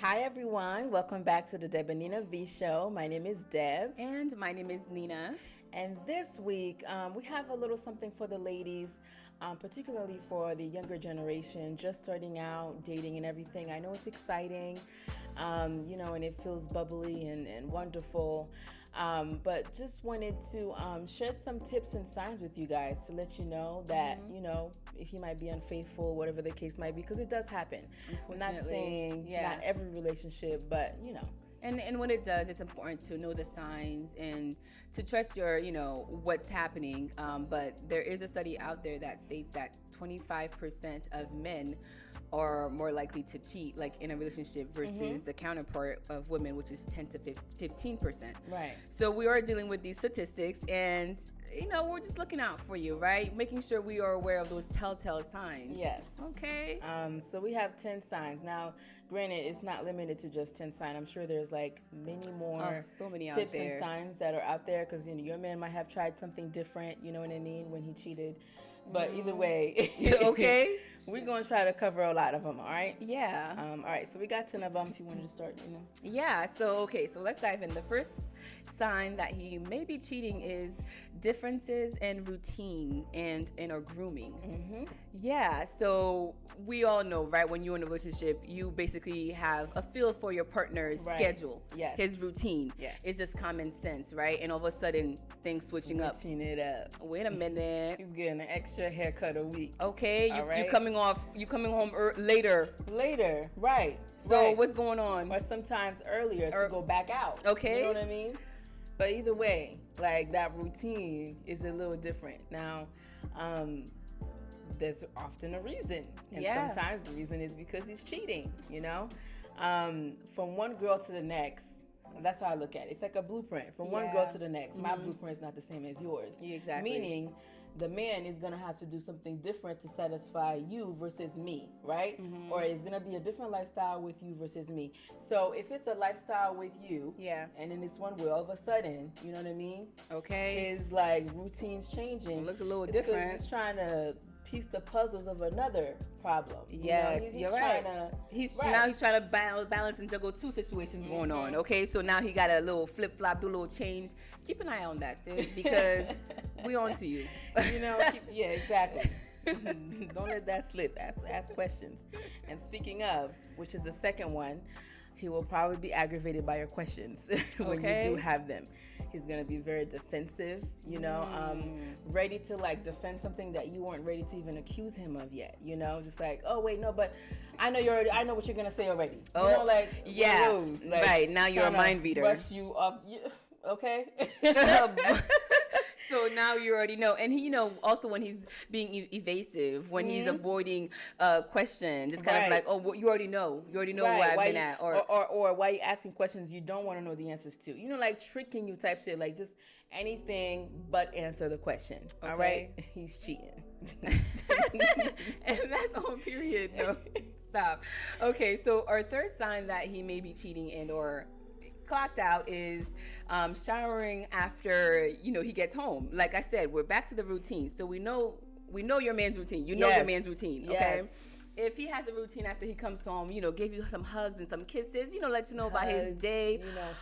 Hi everyone, welcome back to the TheDebandNinaVshow. My name is Deb. And my name is Nina. And this week, we have a little something for the ladies, particularly for the younger generation, just starting out, dating and everything. I know it's exciting, and it feels bubbly and wonderful. But just wanted to share some tips and signs with you guys to let you know that, if you might be unfaithful, whatever the case might be, because it does happen. I'm not saying not every relationship, but, And when it does, it's important to know the signs and to trust your, what's happening. But there is a study out there that states that 25% of men are more likely to cheat, like in a relationship, versus the counterpart of women, which is 10 to 15%. Right. So we are dealing with these statistics, and we're just looking out for you, right? Making sure we are aware of those telltale signs. Yes. Okay. So we have 10 signs. Now, granted, it's not limited to just 10 signs. I'm sure there's like many more so many tips out there. and signs that are out there because your man might have tried something different, you know what I mean, when he cheated. But either way, okay, we're going to try to cover a lot of them, all right? Yeah. All right, so we got 10 of them if you wanted to start, Yeah, so let's dive in. The first sign that he may be cheating is differences in routine and in our grooming. Yeah, so we all know, right, when you're in a relationship, you basically have a feel for your partner's schedule, his routine. It's just common sense, right? And all of a sudden, things switching it up. Wait a minute. He's getting an extra haircut a week. Okay, you coming home later. Later, right. So what's going on? Or sometimes earlier to go back out. Okay. You know what I mean? But either way, like that routine is a little different. Now, there's often a reason. And sometimes the reason is because he's cheating, From one girl to the next, that's how I look at it. It's like a blueprint. From one girl to the next. My blueprint is not the same as yours. Exactly. Meaning, the man is going to have to do something different to satisfy you versus me, right? Or it's going to be a different lifestyle with you versus me. So if it's a lifestyle with you, and then it's one way, all of a sudden, you know what I mean? Okay. His like routine's changing. Look a little different. He's trying to piece the puzzles of another problem. Yes, you're right. Now he's trying to balance and juggle two situations going on. Okay, so now he got a little flip flop, do a little change. Keep an eye on that, sis, because we on to you. Exactly. Don't let that slip. Ask questions. And speaking of, which is the second one, he will probably be aggravated by your questions when you do have them. He's going to be very defensive, ready to like defend something that you weren't ready to even accuse him of yet, just like, oh wait, no, but I know what you're going to say already. Right. Now you're a mind reader. Brush you off. Okay. So now you already know. And he, also when he's being evasive, when he's avoiding questions, it's kind of like, oh, well, you already know. You already know where I've been at. Or why you asking questions you don't want to know the answers to. Like tricking you type shit. Like just anything but answer the question. Okay. All right? He's cheating. And that's on period. No, stop. Okay, so our third sign that he may be cheating and or clocked out is showering after he gets home. Like I said, we're back to the routine, so we know your man's routine. Your man's routine. Okay. If he has a routine after he comes home, give you some hugs and some kisses, let you know about his day,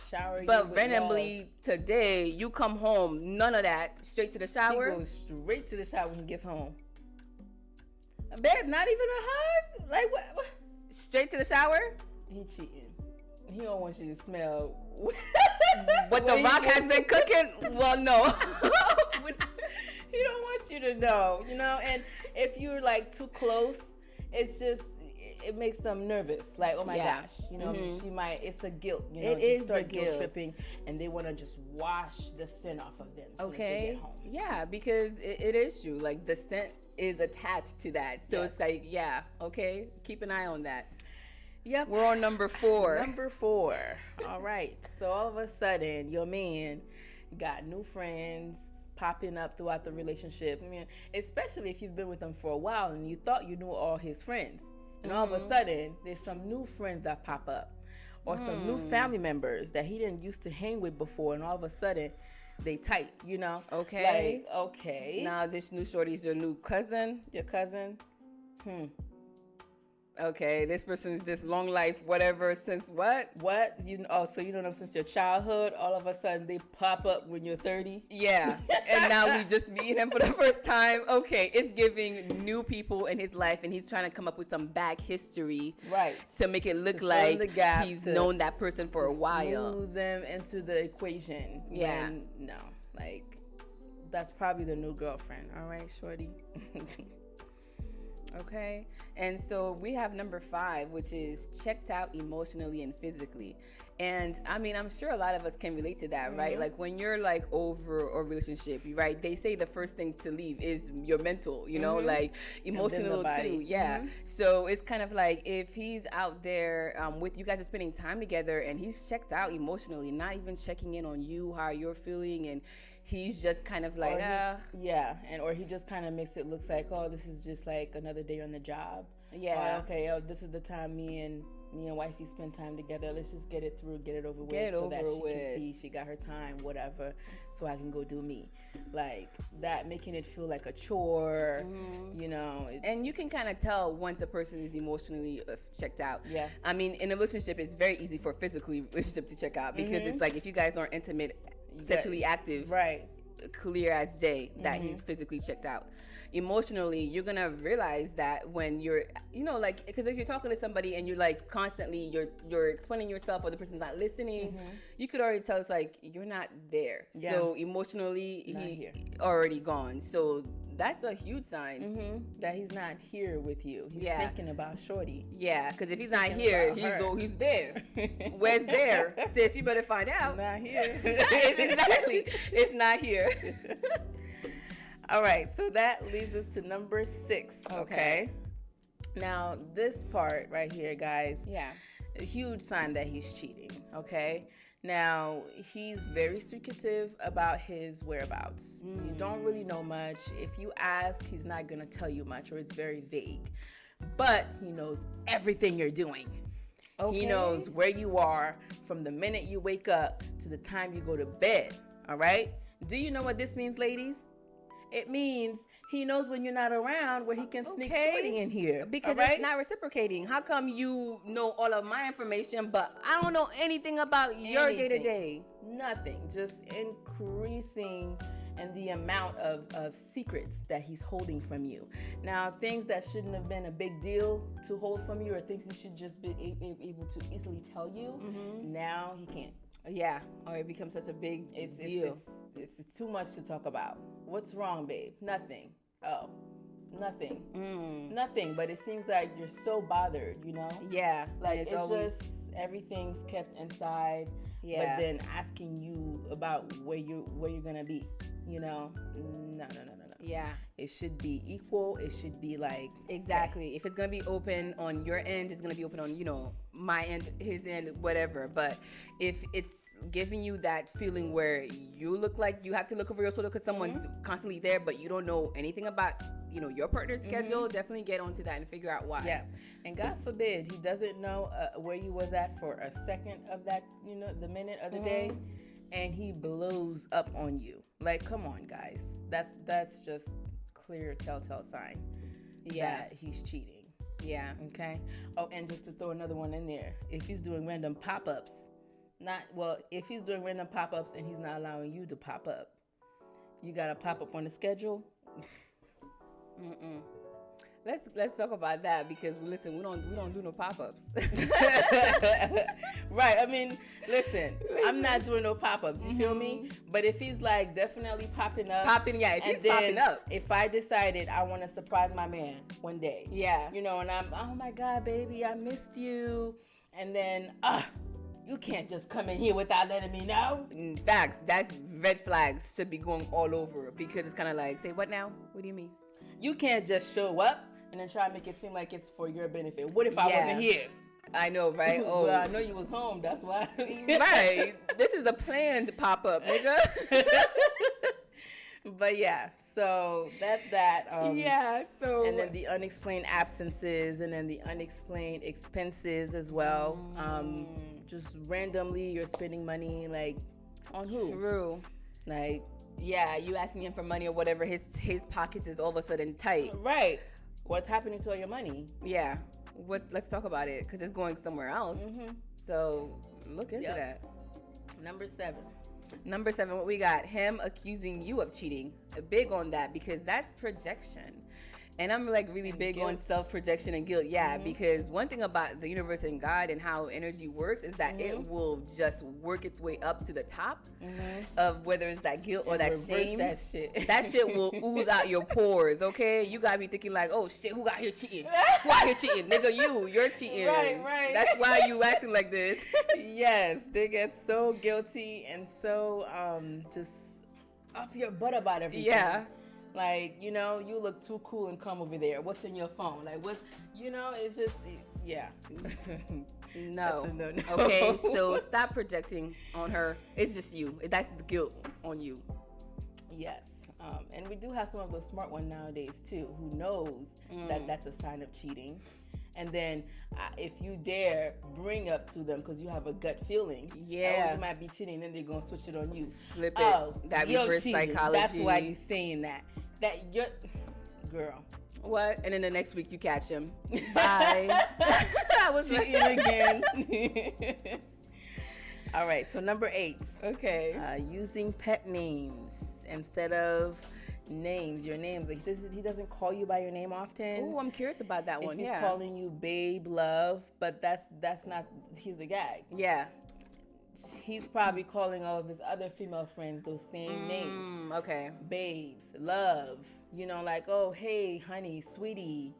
shower. But randomly today, you come home, none of that, straight to the shower. He goes straight to the shower when he gets home. Babe, not even a hug. Like what? Straight to the shower. He cheating. He don't want you to smell what the rock has been cooking. Well, no. He don't want you to know, and if you're like too close, it's just it makes them nervous. Like, oh my gosh, she might. It's the guilt. It is start the guilt tripping, and they want to just wash the scent off of them. So they get home. Yeah, because it is true. Like the scent is attached to that, so it's like, okay, keep an eye on that. Yep. We're on number 4. Number 4. All right. So all of a sudden, your man got new friends popping up throughout the relationship. I mean, especially if you've been with him for a while and you thought you knew all his friends. And all of a sudden, there's some new friends that pop up. Or some new family members that he didn't used to hang with before. And all of a sudden, they tight, Okay. Like, okay. Now this new shorty's your new cousin. Your cousin. Okay, this person's this long life, whatever, since what? What? So you know them since your childhood. All of a sudden they pop up when you're 30. Yeah, and now we just meeting him for the first time. Okay, it's giving new people in his life, and he's trying to come up with some back history, Right. to make it look To fill like the gap, he's to- known that person for a while. Smooth them into the equation. Yeah. when, no, like that's probably the new girlfriend. All right, shorty. Okay, and so we have number 5, which is checked out emotionally and physically. And I mean, I'm sure a lot of us can relate to that, right? Like when you're like over a relationship, right? They say the first thing to leave is your mental, you know, like emotional body. too. Yeah. So it's kind of like if he's out there with you guys are spending time together and he's checked out emotionally, not even checking in on you, how you're feeling, and he's just kind of like, or he just kind of makes it look like, oh, this is just like another day on the job. Yeah. Or, okay, oh, this is the time me and wifey spend time together. Let's just get it through, get it over with, so that she can see she got her time, whatever, so I can go do me. Like that, making it feel like a chore, you know. And you can kind of tell once a person is emotionally checked out. Yeah. I mean, in a relationship, it's very easy for a physically relationship to check out because it's like if you guys aren't intimate, sexually active, right, clear as day that he's physically checked out. Emotionally, you're gonna realize that when you're, you know, like, because if you're talking to somebody and you're like constantly you're explaining yourself or the person's not listening, you could already tell it's like you're not there. Yeah. So emotionally, Not he here. already gone. So that's a huge sign. that he's not here with you. He's thinking about shorty. Yeah, because if he's not thinking here, about her. he's there. Where's there? Sis, you better find out. Not here. Exactly. It's not here. All right, so that leads us to number 6. Okay. Now, this part right here, guys, Yeah. a huge sign that he's cheating. Okay. Now, he's very secretive about his whereabouts. You don't really know much. If you ask, he's not going to tell you much, or it's very vague. But he knows everything you're doing. Okay. He knows where you are from the minute you wake up to the time you go to bed. All right? Do you know what this means, ladies? It means he knows when you're not around where he can sneak shorty in here. Because all right? it's not reciprocating. How come you know all of my information, but I don't know anything about your Anything. day-to-day? Nothing. Just increasing and the amount of secrets that he's holding from you. Now, things that shouldn't have been a big deal to hold from you, or things he should just be able to easily tell you, now he can't. Yeah, or it becomes such a big deal. It's too much to talk about. What's wrong, babe? Nothing. Oh, nothing. Nothing. But it seems like you're so bothered, you know? Yeah, Like and it's always, just everything's kept inside. Yeah. But then asking you about where you're gonna be, you know? No. yeah. It should be equal. It should be like Exactly. If it's gonna be open on your end, it's gonna be open on, you know, my end, his end, whatever. But if it's giving you that feeling where you look like you have to look over your shoulder because someone's constantly there, but you don't know anything about, you know, your partner's schedule, definitely get onto that and figure out why. Yeah, and God forbid he doesn't know where you was at for a second of that, you know, the minute of the day, and he blows up on you. Like, come on, guys, that's just clear telltale sign that he's cheating. Yeah. Okay. Oh, and just to throw another one in there, if he's doing random pop-ups, if he's doing random pop-ups and he's not allowing you to pop up, you got to pop up on the schedule. Let's talk about that because listen, we don't do no pop-ups. Right. I mean, listen, I'm not doing no pop-ups. You feel me? But if he's like definitely popping up, If he's popping up. If I decided I want to surprise my man one day, Yeah. you know, and I'm, oh my God, baby, I missed you, and then you can't just come in here without letting me know. In facts, that's red flags should be going all over because it's kind of like, say what now? What do you mean? You can't just show up and then try to make it seem like it's for your benefit. What if I wasn't here? I know, right? Oh, Well, I know you was home. That's why. right. This is a planned pop-up, nigga. But yeah, so that's that. Yeah. So. And then the unexplained absences, and then the unexplained expenses as well. Just randomly, you're spending money like on who? True. Like, Yeah, you asking him for money or whatever. His pockets is all of a sudden tight. right. What's happening to all your money? Yeah. Let's talk about it because it's going somewhere else. So look into that. Number 7. Number 7, what we got? Him accusing you of cheating. Big on that because that's projection. And I'm like really big on self-projection and guilt. Yeah, because one thing about the universe and God and how energy works is that it will just work its way up to the top of whether it's that guilt or that shame. That shit. That shit will ooze out your pores, okay? You gotta be thinking like, oh shit, who got here cheating? Who out here cheating? Nigga, you're cheating. Right. That's why you acting like this. Yes, they get so guilty and so just off your butt about everything. Yeah. Like, you know, you look too cool and come over there. What's in your phone? Like, what's, you know, it's just, yeah. No. No. Okay, so stop projecting on her. It's just you. That's the guilt on you. Yes. And we do have some of those smart ones nowadays, too, who knows that that's a sign of cheating. And then if you dare bring up to them because you have a gut feeling, yeah, you might be cheating, then they're going to switch it on you. Flip it. Oh, that reverse psychology. That's why you're saying that. That you're, girl. What? And then the next week you catch him. Bye. I was cheating again. All right, so number 8. Okay. Using pet names instead of names, your names. Like he doesn't call you by your name often. Oh, I'm curious about that one. He's calling you babe, love, but that's not. He's the guy. Yeah. He's probably calling all of his other female friends those same names. Okay. Babes, love. You know, like, oh, hey, honey, sweetie.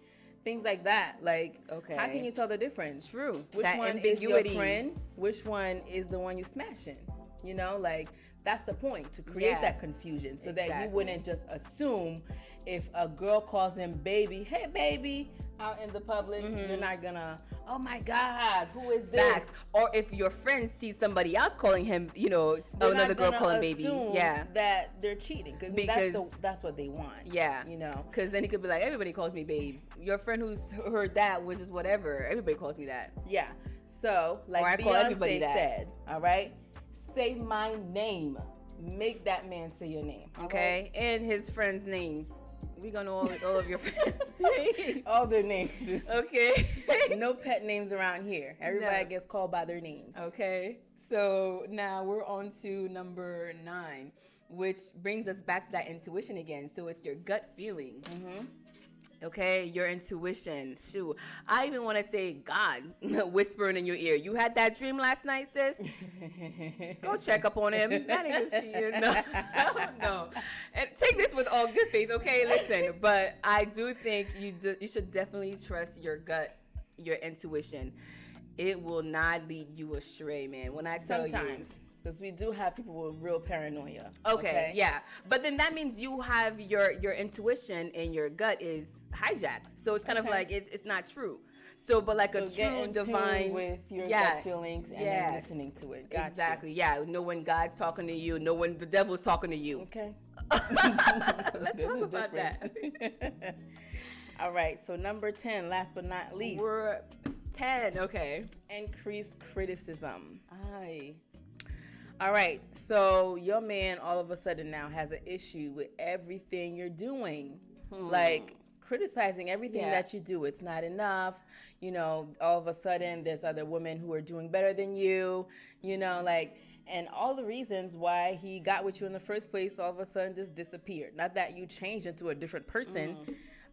Things like that. Like, okay, how can you tell the difference? True. Which that one ambiguity. is your friend? Which one is the one you smashing? You know, like, that's the point, to create that confusion so that you wouldn't just assume if a girl calls him baby, hey baby, out in the public, you're not gonna, oh my God, who is this? Facts. Or if your friend sees somebody else calling him, you know, another girl calling baby, that they're cheating because that's what they want. Yeah, you know, because then he could be like, everybody calls me babe. Your friend who's heard that was just whatever. Everybody calls me that. Yeah. So like Beyonce said, all right, say my name. Make that man say your name. Okay, and his friends' names. We gonna know all of your friends. All their names. Okay. No pet names around here. Everybody gets called by their names. Okay. So now we're on to number 9, which brings us back to that intuition again. So it's your gut feeling. Okay, your intuition. Shoot, I even want to say God whispering in your ear. You had that dream last night, sis? Go check up on him. That ain't cheating. No. And take this with all good faith, okay? Listen, but I do think you should definitely trust your gut, your intuition. It will not lead you astray, man. When I tell Sometimes. Because we do have people with real paranoia. Okay, yeah. But then that means you have your divine and your gut is hijacked. So it's kind of like it's not true. So, but like a true divine with your gut feelings and then listening to it. Gotcha. Exactly. Yeah. Know when God's talking to you. Know when the devil's talking to you. Okay. Let's talk about that. All right. So number 10, last but not least. We're 10. Okay. Increased criticism. All right. So your man all of a sudden now has an issue with everything you're doing. Like criticizing everything that you do. It's not enough. You know, all of a sudden there's other women who are doing better than you, you know, like, and all the reasons why he got with you in the first place all of a sudden just disappeared. Not that you changed into a different person,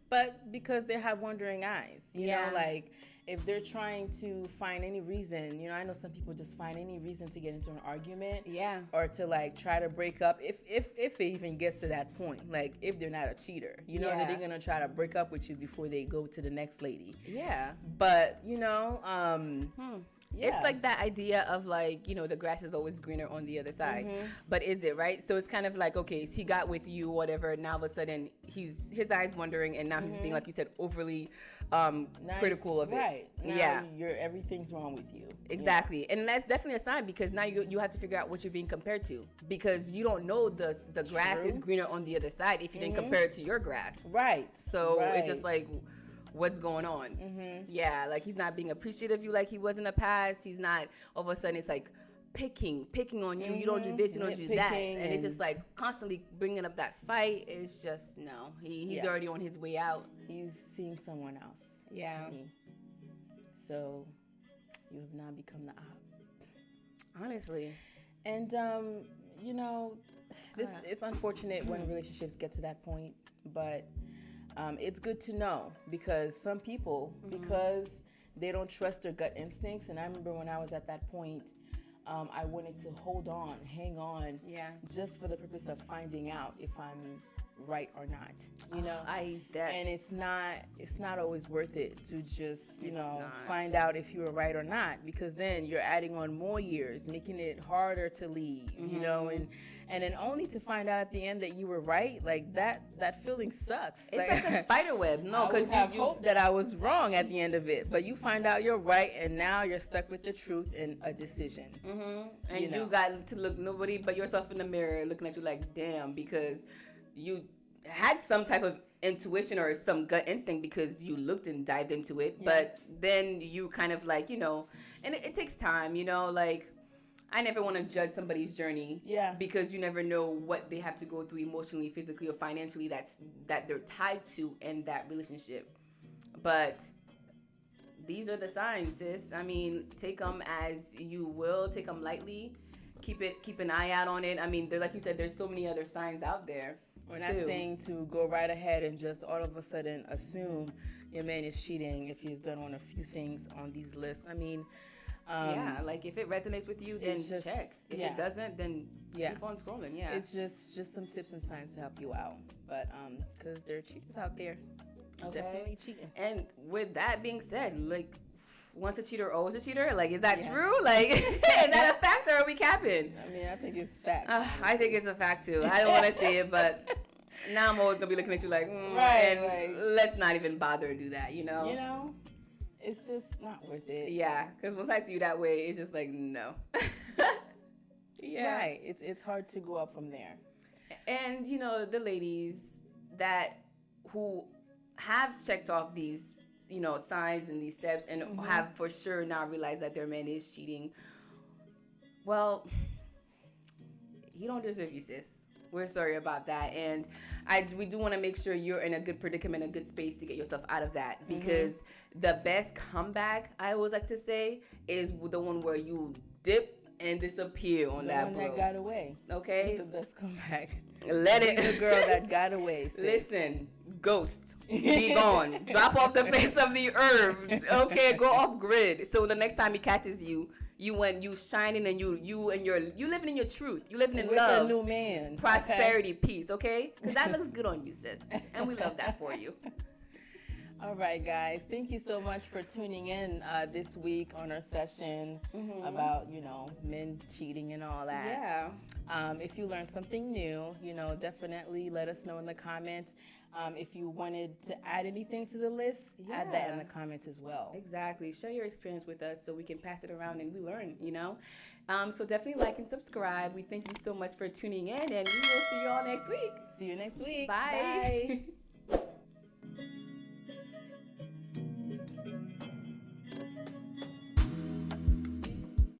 but because they have wondering eyes, you know, like if they're trying to find any reason, you know, I know some people just find any reason to get into an argument, or to like try to break up, if it even gets to that point, like if they're not a cheater, you know, that they're gonna try to break up with you before they go to the next lady. But you know, it's like that idea of like, you know, the grass is always greener on the other side. But is it, right? So it's kind of like, okay, so he got with you, whatever. Now all of a sudden his eyes wondering, and now he's being, like you said, overly critical of it. Now everything's wrong with you. Exactly. And that's definitely a sign, because now you have to figure out what you're being compared to, because you don't know the grass is greener on the other side if you didn't compare it to your grass. So it's just like, what's going on? Yeah, like he's not being appreciative of you like he was in the past. He's not, all of a sudden it's like picking on you. You don't do this, you don't do that, and it's just like constantly bringing up that fight. It's just, no, he's already on his way out. He's seeing someone else. So you have now become the op. Honestly. And you know, it's unfortunate when relationships get to that point, but it's good to know, because some people, because they don't trust their gut instincts. And I remember when I was at that point, I wanted to hold on, hang on, just for the purpose of finding out if I'm right or not, you know. And it's not always worth it to just find out if you were right or not, because then you're adding on more years, making it harder to leave, you know, and then only to find out at the end that you were right. Like that feeling sucks. It's like a spider web. No, because you hope that I was wrong at the end of it, but you find out you're right, and now you're stuck with the truth in a decision. And you got to look nobody but yourself in the mirror, looking at you like, damn, because you had some type of intuition or some gut instinct because you looked and dived into it, but then you kind of like, and it takes time, like, I never want to judge somebody's journey, because you never know what they have to go through emotionally, physically, or financially that they're tied to in that relationship. But these are the signs, sis. I mean, take them as you will, take them lightly, keep an eye out on it. I mean, like you said, there's so many other signs out there. We're not saying to go right ahead and just all of a sudden assume your man is cheating if he's done on a few things on these lists. I mean, like if it resonates with you, then just check. If it doesn't, then keep on scrolling. Yeah, it's just some tips and signs to help you out. But because there are cheaters out there, definitely cheating. And with that being said, like, once a cheater, always a cheater. Like, is that true? Like, is that a fact, or are we capping? I mean, I think it's fact. I think it's a fact too. I don't want to say it, but now I'm always gonna be looking at you like, let's not even bother to do that. You know, it's just not worth it. Yeah, because once I see you that way, it's just like, no. Right. It's hard to go up from there. And the ladies who have checked off these signs and these steps and have for sure now realized that their man is cheating, well, he don't deserve you, sis. We're sorry about that. And we do want to make sure you're in a good predicament, a good space to get yourself out of that, because the best comeback, I always like to say, is the one where you dip and disappear on that one bro. That got away. Okay? The best comeback. Let it. The girl that got away. Sis. Listen, ghost, be gone. Drop off the face of the earth. Okay, go off grid. So the next time he catches you, you shining, and you living in your truth. You living in with love, a new man, prosperity, peace. Okay, because that looks good on you, sis, and we love that for you. All right, guys. Thank you so much for tuning in this week on our session about, men cheating and all that. Yeah. If you learned something new, definitely let us know in the comments. If you wanted to add anything to the list, add that in the comments as well. Exactly. Share your experience with us so we can pass it around and we learn, So definitely like and subscribe. We thank you so much for tuning in, and we will see you all next week. See you next week. Bye. Bye.